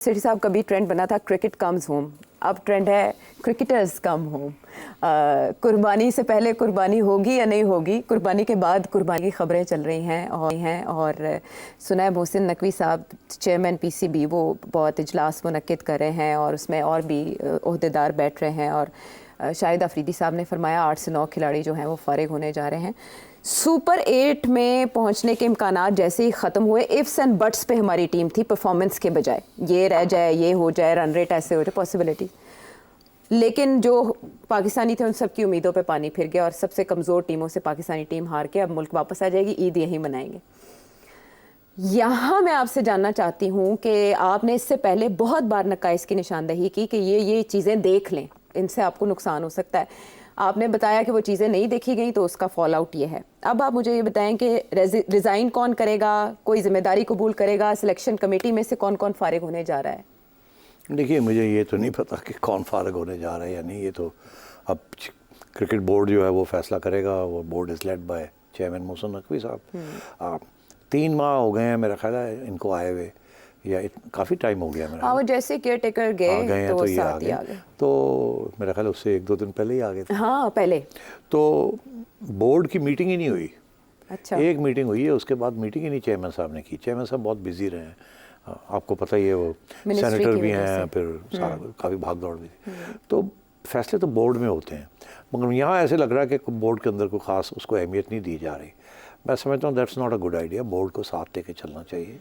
सेठी साहब कभी ट्रेंड बना था क्रिकेट कम्स होम, अब ट्रेंड है क्रिकेटर्स कम होम। कुर्बानी से पहले कुर्बानी होगी या नहीं होगी, कुर्बानी के बाद कुर्बानी की खबरें चल रही हैं और सुनैब मोहसिन नकवी साहब चेयरमैन पीसीबी वो बहुत इजलास मुनक्किद कर रहे हैं और उसमें और भी ओहदेदार बैठ रहे हैं और शाहिद अफरीदी साहब ने फरमाया 8 से 9 खिलाड़ी जो हैं वो फारिग होने जा रहे हैं। सुपर 8 में पहुंचने के इम्कानात जैसे ही ख़त्म हुए, इफ्स एंड बट्स पे हमारी टीम थी परफॉर्मेंस के बजाय, ये रह जाए, ये हो जाए, रन रेट ऐसे हो जाए, पॉसिबिलिटी। लेकिन जो पाकिस्तानी थे उन सब की उम्मीदों पे पानी फिर गया और सबसे कमज़ोर टीमों से पाकिस्तानी टीम हार के अब मुल्क वापस आ जाएगी, ईद यहीं मनाएंगे। यहाँ मैं आपसे जानना चाहती हूँ कि आपने इससे पहले बहुत बार नकाइस की निशानदही की कि ये चीज़ें देख लें, इनसे आपको नुकसान हो सकता है। आपने बताया कि वो चीज़ें नहीं देखी गई तो उसका फॉल आउट ये है। अब आप मुझे ये बताएं कि रिज़ाइन कौन करेगा, कोई जिम्मेदारी कबूल करेगा, सिलेक्शन कमेटी में से कौन कौन फारिग होने जा रहा है? देखिए, मुझे ये तो नहीं पता कि कौन फारिग होने जा रहा है या नहीं, ये तो अब क्रिकेट बोर्ड जो है वो फैसला करेगा। वो board is led by chairman Mohsin Naqvi साहब। 3 माह हो गए हैं मेरा ख्याल है इनको आए हुए, या काफ़ी टाइम हो गया मेरा। हाँ, वो जैसे केयर टेकर गए तो ये आ गए, तो मेरा ख्याल उससे 1-2 दिन पहले ही आ गए थे। हाँ, पहले तो बोर्ड की मीटिंग ही नहीं हुई। अच्छा, एक मीटिंग हुई है, उसके बाद मीटिंग ही नहीं चेयरमैन साहब ने की। चेयरमैन साहब बहुत बिजी रहे हैं, आपको पता ही है, वो सेनेटर भी हैं, फिर सारा काफ़ी भाग दौड़ भी थी। तो फैसले तो बोर्ड में होते हैं, मगर यहाँ ऐसे लग रहा है कि बोर्ड के अंदर कोई ख़ास उसको अहमियत नहीं दी जा रही। मैं समझता हूँ that's not a good idea. Board को साथ लेके चलना चाहिए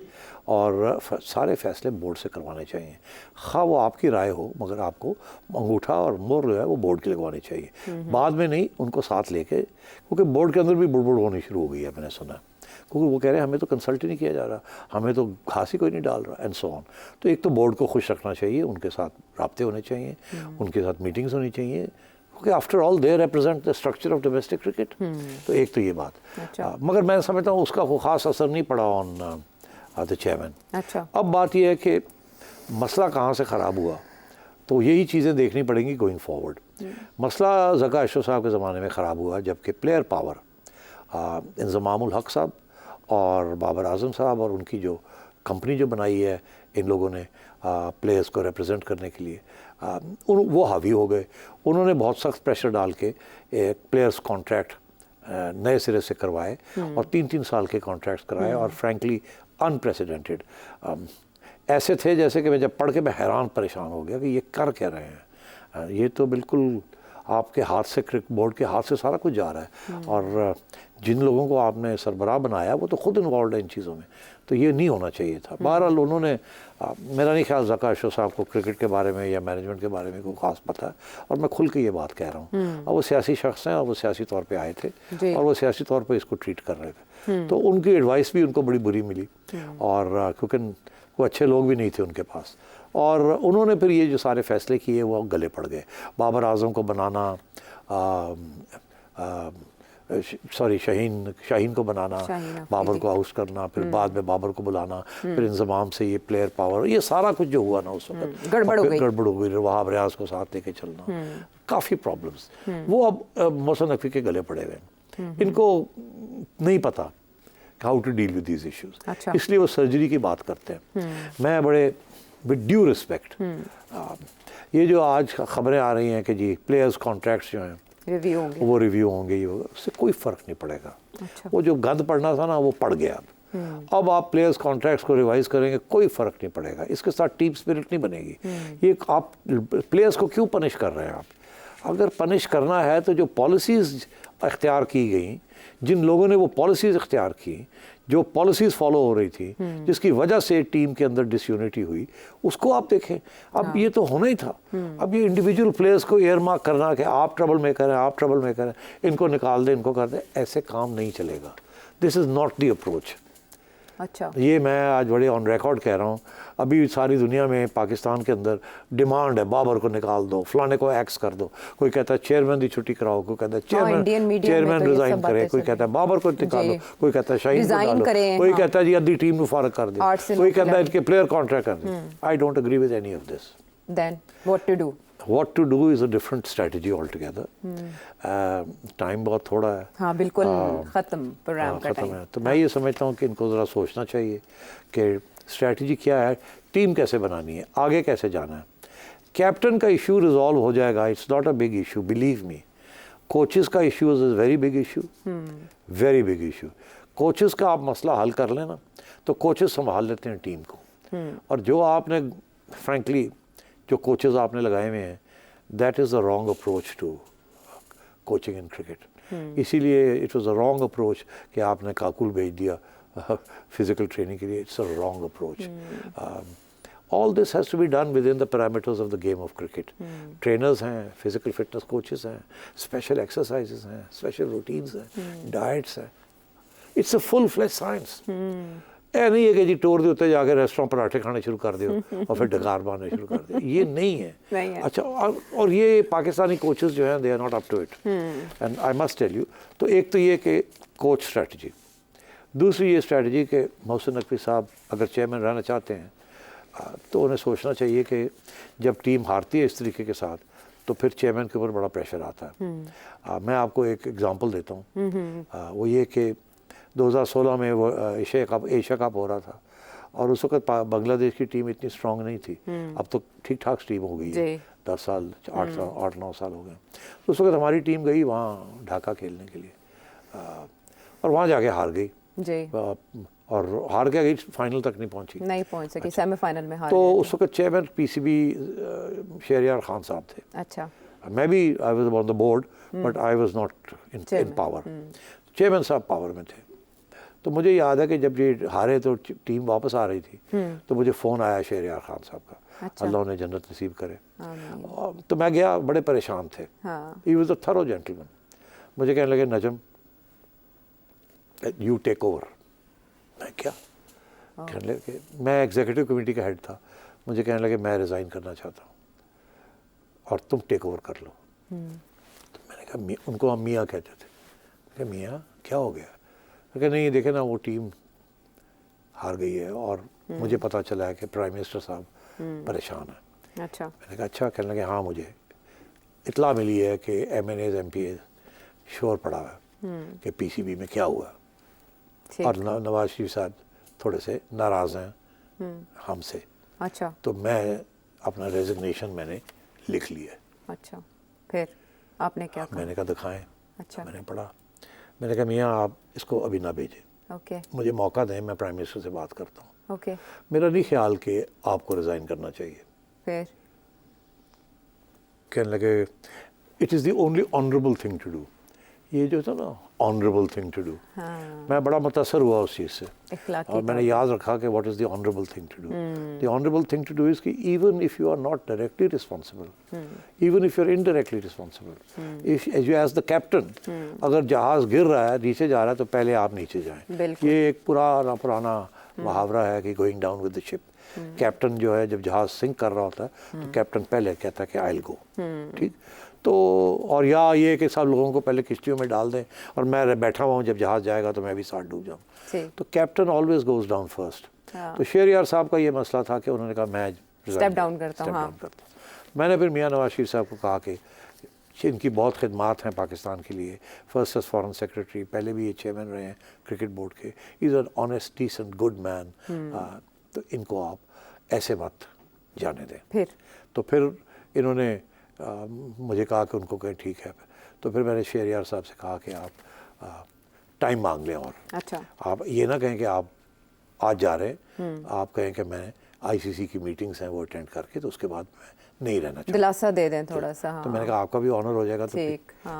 और सारे फैसले बोर्ड से करवाने चाहिए। ख़ास वो आपकी राय हो, मगर आपको अंगूठा और मोहर जो है वो बोर्ड की लगवानी चाहिए, बाद में नहीं, उनको साथ लेके। क्योंकि बोर्ड के अंदर भी बुड़बुड़ होनी शुरू हो गई है, मैंने सुना, क्योंकि वो कह रहे हैं हमें तो कंसल्ट ही नहीं किया जा रहा, हमें तो घास ही कोई नहीं डाल रहा, एंड सो ऑन। तो एक तो बोर्ड को खुश रखना चाहिए, उनके साथ राब्ते होने चाहिए, उनके साथ मीटिंग्स होनी चाहिए, क्योंकि after all they represent the structure of domestic cricket. तो एक तो ये बात। अच्छा। मगर मैं समझता हूँ उसका कोई ख़ास असर नहीं पड़ा ऑन द चेयरमैन। अच्छा। अब बात यह है कि मसला कहाँ से ख़राब हुआ, तो यही चीज़ें देखनी पड़ेंगी गोइंग फॉरवर्ड। मसला ज़का अशरफ साहब के ज़माने में ख़राब हुआ, जबकि प्लेयर पावर इंज़मामुल हक साहब और बाबर आज़म साहब और उनकी जो कंपनी जो बनाई है इन लोगों ने प्लेयर्स को रिप्रेजेंट करने के लिए, वो हावी हो गए। उन्होंने बहुत सख्त प्रेशर डाल के एक प्लेयर्स कॉन्ट्रैक्ट नए सिरे से करवाए और 3-3 साल के कॉन्ट्रैक्ट्स कराए, और फ्रैंकली अनप्रेसिडेंटेड ऐसे थे जैसे कि मैं जब पढ़ के मैं हैरान परेशान हो गया कि ये कर क्या रहे हैं। ये तो बिल्कुल आपके हाथ से, क्रिकेट बोर्ड के हाथ से सारा कुछ जा रहा है, और जिन लोगों को आपने सरबराह बनाया वो तो खुद इन्वॉल्व है इन चीज़ों में, तो ये नहीं होना चाहिए था। बहरहाल उन्होंने मेरा नहीं ख्याल ज़का अशरफ साहब को क्रिकेट के बारे में या मैनेजमेंट के बारे में कोई ख़ास पता है, और मैं खुल के ये बात कह रहा हूँ। और वो सियासी शख्स हैं और वो सियासी तौर पे आए थे और वो सियासी तौर पे इसको ट्रीट कर रहे थे, तो उनकी एडवाइस भी उनको बड़ी बुरी मिली, और क्योंकि वो अच्छे लोग भी नहीं थे उनके पास, और उन्होंने फिर ये जो सारे फैसले किए वो गले पड़ गए। बाबर आज़म को बनाना, शाहीन को बनाना, बाबर को हाउस करना, फिर बाद में बाबर को बुलाना, फिर इंज़माम से ये प्लेयर पावर, ये सारा कुछ जो हुआ ना उस वक्त गड़बड़ हो गई। वहाब रियाज को साथ लेके चलना, काफ़ी प्रॉब्लम्स, वो अब मोहसिन नकवी के गले पड़े हुए। इनको नहीं पता how to deal with these issues, इसलिए वो सर्जरी की बात करते हैं। मैं बड़े विद ड्यू रिस्पेक्ट, ये जो आज खबरें आ रही हैं कि जी प्लेयर्स कॉन्ट्रैक्ट्स जो हैं रिव्यू होंगे, वो रिव्यू होंगे, ये होगा, उससे कोई फ़र्क नहीं पड़ेगा। अच्छा। वो जो गंद पड़ना था ना वो पड़ गया। अब आप प्लेयर्स कॉन्ट्रैक्ट्स को रिवाइज करेंगे, कोई फ़र्क नहीं पड़ेगा, इसके साथ टीम स्पिरिट नहीं बनेगी। ये आप प्लेयर्स को क्यों पनिश कर रहे हैं? आप अगर पनिश करना है तो जो पॉलिसीज़ अख्तियार की गई, जिन लोगों ने वो पॉलिसीज़ अख्तियार की, जो पॉलिसीज़ फॉलो हो रही थी, जिसकी वजह से टीम के अंदर डिसयूनिटी हुई, उसको आप देखें। अब ये तो होना ही था। अब ये इंडिविजुअल प्लेयर्स को एयर मार्क करना कि आप ट्रबल मेकर हैं, आप ट्रबल मेकर हैं, इनको निकाल दें, इनको कर दें, ऐसे काम नहीं चलेगा। This is not the approach. अच्छा। ये मैं आज बड़े ऑन रिकॉर्ड कह रहा हूँ, अभी सारी दुनिया में पाकिस्तान के अंदर डिमांड है बाबर को निकाल दो, फलाने को एक्स कर दो। कोई कहता है चेयरमैन की छुट्टी कराओ, कोई कहता है चेयरमैन रिजाइन करे, कोई कहता है बाबर को निकालो, कोई कहता है शाहीन को डालो, कोई कहता है जी अद्धी टीम को फारग कर दो, कोई कहता है इनके प्लेयर कॉन्ट्रैक्ट कर दो। I don't agree with any of this. Then what to do? What to do is a different strategy altogether. टाइम बहुत थोड़ा है। हाँ बिल्कुल, ख़त्म प्रोग्राम का टाइम है। तो मैं ये समझता हूँ कि इनको ज़रा सोचना चाहिए कि स्ट्रैटेजी क्या है, टीम कैसे बनानी है, आगे कैसे जाना है। कैप्टन का इशू रिजॉल्व हो जाएगा, it's not a big issue, believe me. Coaches का issue is very big issue, very big issue. Coaches का आप मसला हल कर लेना तो कोचेस संभाल लेते हैं टीम को। और जो आपने फ्रैंकली जो कोचेस आपने लगाए हुए हैं, that is the wrong approach to coaching in cricket. इसीलिए it was a wrong approach कि आपने काकुल भेज दिया फिजिकल ट्रेनिंग के लिए। It's a wrong approach. All this has to be done within the parameters of the game of cricket. Trainers हैं, physical fitness coaches हैं, special exercises हैं, special routines हैं, डाइट्स हैं। It's a full fledge science. ऐ नहीं है कि जी tour के उत्ते जाके रेस्टोरेंट पराठे खाने शुरू कर दियो और फिर डकार मारने शुरू कर दियो, ये नहीं है। अच्छा, और ये पाकिस्तानी कोचेस जो हैं, they are not up to it, and I must tell you. तो एक तो ये कि कोच स्ट्रेटजी, दूसरी ये स्ट्रेटजी कि मोहसिन नकवी साहब अगर चेयरमैन रहना चाहते हैं तो उन्हें सोचना चाहिए कि जब टीम हारती है इस तरीके के साथ तो फिर चेयरमैन के ऊपर बड़ा प्रेशर आता है। मैं आपको एक एग्जांपल देता हूँ। वो ये कि 2016 में वो एशिया कप हो रहा था और उस वक्त बांग्लादेश की टीम इतनी स्ट्रांग नहीं थी। अब तो ठीक ठाक टीम हो गई है, 10 साल 8-9 साल हो गए। तो उस वक्त हमारी टीम गई वहाँ ढाका खेलने के लिए और वहाँ जाके हार गई जी। और हार के गई, फाइनल तक नहीं पहुंच सकी। सेमीफाइनल में हार तो उस वक्त चेयरमैन पीसीबी शहरयार खान साहब थे। अच्छा, मैं भी I was on the board but I was not in power. Chairman साहब पावर में थे। तो मुझे याद है कि जब ये हारे तो टीम वापस आ रही थी तो मुझे फ़ोन आया शहरयार खान साहब का। अच्छा। अल्लाह ने जन्नत नसीब करे। तो मैं गया, बड़े परेशान थे। He was a thorough gentleman. मुझे कहने लगे, नजम यू टेक ओवर। मैं क्या? कहने लगे, मैं एग्जीक्यूटिव कमेटी का हेड था। मुझे कहने लगे मैं रिज़ाइन करना चाहता हूँ और तुम टेक ओवर कर लो। तो मैंने कहा, उनको हम मियाँ कहते थे, कि मियाँ क्या हो गया? कि नहीं देखे ना, वो टीम हार गई है और मुझे पता चला है कि प्राइम मिनिस्टर साहब परेशान है। अच्छा। मैंने कहा अच्छा। कहने लगे हाँ, मुझे इतला मिली है कि MNAs MPAs शोर पड़ा है कि PCB में क्या हुआ और नवाज शरीफ साहब थोड़े से नाराज़ हैं हमसे। अच्छा। तो मैं अपना रेजिग्नेशन मैंने लिख लिया। अच्छा, फिर आपने क्या कहा? मैंने कहा दिखाएं। अच्छा। मैंने पढ़ा। मैंने कहा मियाँ आप इसको अभी ना भेजें। ओके। मुझे मौका दें, मैं प्राइम मिनिस्टर से बात करता हूँ। ओके। मेरा नहीं ख्याल कि आपको रिज़ाइन करना चाहिए। फिर कहने लगे it is the only honourable thing to do. ये जो था ना, ऑनरेबल थिंग टू डू, मैं बड़ा मुतासर हुआ उस चीज़ से और मैंने याद रखा कि what is the honourable thing to do. The honourable thing to do is कि even if you are not directly responsible, even if you are indirectly responsible, if you as the captain, अगर जहाज़ गिर रहा है, नीचे जा रहा है, तो पहले आप नीचे जाएं। ये एक पुराना मुहावरा है कि going down with the ship. Captain जो है जब जहाज़ सिंक कर रहा होता है तो कैप्टन पहले कहता है कि आई विल गो। ठीक। तो और या ये कि सब लोगों को पहले किश्तियों में डाल दें और मैं बैठा हुआ हूँ, जब जहाज़ जाएगा तो मैं भी साथ डूब जाऊँ। तो captain always goes down first. तो शहरयार साहब का ये मसला था कि उन्होंने कहा मैं स्टेप डाउन करता हूँ। मैंने फिर मियाँ नवाज शरीफ साहब को कहा कि इनकी बहुत खिदमात हैं पाकिस्तान के लिए, फर्स्ट एज फॉरेन सेक्रेटरी, पहले भी ये चेयरमैन रहे हैं क्रिकेट बोर्ड के, is an honest decent good man, तो इनको आप ऐसे मत जाने दें। तो फिर इन्होंने मुझे कहा कि उनको कहें ठीक है। तो फिर मैंने शहरयार साहब से कहा कि आप टाइम मांग लें और अच्छा। आप ये ना कहें कि आप आज जा रहे हैं, आप कहें कि मैं ICC की मीटिंग्स हैं वो अटेंड करके तो उसके बाद मैं नहीं रहना चाहता, दिलासा दे दें थोड़ा सा। हाँ। तो मैंने कहा आपका भी ऑनर हो जाएगा, तो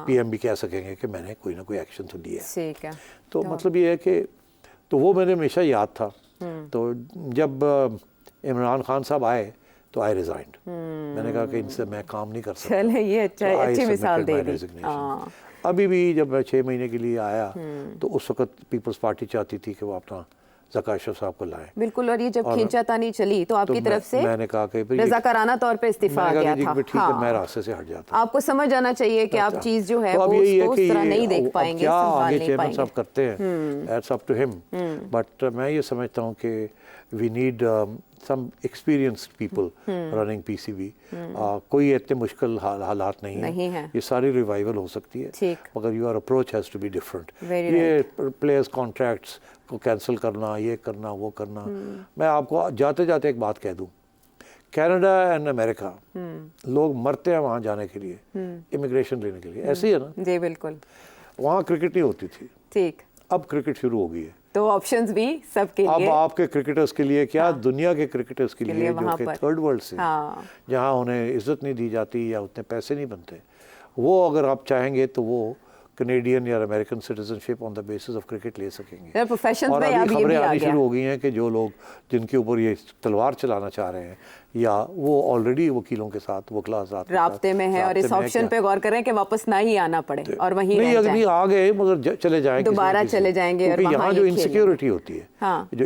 PM भी कह सकेंगे कि मैंने कोई ना कोई एक्शन तो लिया है। ठीक है। तो मतलब ये है कि तो वो मैंने हमेशा याद था। तो जब इमरान खान साहब आए तो आई रिजाइंड। मैंने कहा कि इनसे मैं काम नहीं कर सकता। चले, ये अच्छी मिसाल दे दी। अभी भी जब मैं 6 महीने के लिए आया तो उस वक्त पीपल्स पार्टी चाहती थी कि वो अपना ज़का अशरफ साहब को लाएं। बिल्कुल। और ये जब खींचातानी चली तो आपकी तरफ से मैंने कहा कि रज़ाकाराना तौर पे इस्तीफा आ गया था। ठीक है, मैं रास्ते से हट जाता। आपको समझ आना चाहिए कि आप चीज़ जो है वो उस तरह नहीं देख पाएंगे, क्या आगे चेयरमैन साहब करते हैं, that's up to him. But मैं ये समझता हूँ कि we need some experienced people running PCB. कोई इतने मुश्किल हालात नहीं है, ये सारी रिवाइवल हो सकती है, मगर your approach has to be different. ये प्लेयर्स कॉन्ट्रैक्ट्स को कैंसिल करना, ये करना, वो करना। मैं आपको जाते जाते एक बात कह दूं, कनाडा एंड अमेरिका लोग मरते हैं वहाँ जाने के लिए, इमिग्रेशन लेने के लिए, ऐसे ही है ना जी? बिल्कुल। वहाँ क्रिकेट नहीं होती थी, ठीक, अब क्रिकेट शुरू हो गई है, तो ऑप्शंस भी सबके लिए, अब आपके क्रिकेटर्स के लिए क्या, दुनिया के क्रिकेटर्स के लिए जो कि थर्ड वर्ल्ड से, जहाँ उन्हें इज्जत नहीं दी जाती या उतने पैसे नहीं बनते, वो अगर आप चाहेंगे तो वो कनेडियन या American citizenship on the basis of cricket ले सकेंगे। प्रोफेशन और में अभी खबरें आनी गया शुरू हो गई हैं कि जो लोग जिनके ऊपर ये तलवार चलाना चाह रहे हैं या वो ऑलरेडी वकीलों के साथ वकलाजात राब्ते में है और इस ऑप्शन पे गौर करें कि वापस ना ही आना पड़े और वहीं नहीं, अगर आ गए मगर चले जाएंगे, दोबारा चले जाएंगे, और यहाँ जो इनसिक्योरिटी होती है, जो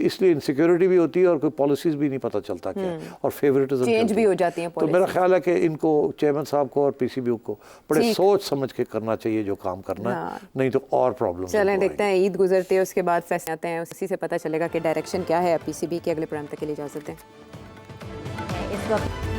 इसलिए इनसिक्योरिटी भी होती है और कोई पॉलिसीज भी नहीं पता चलता क्या, और फेवरेटिज्म चेंज भी हो जाती है। तो मेरा ख्याल है कि इनको चेयरमैन साहब को और पीसीबी को बड़े सोच समझ के करना चाहिए जो काम करना है, नहीं तो और प्रॉब्लम। चलें देखते हैं, ईद गुजरते हैं उसके बाद फैसले आते हैं, उसी से पता चलेगा कि डायरेक्शन क्या है पीसीबी के। अगले प्रोग्राम तक के लिए इजाजत दें। इस वक्त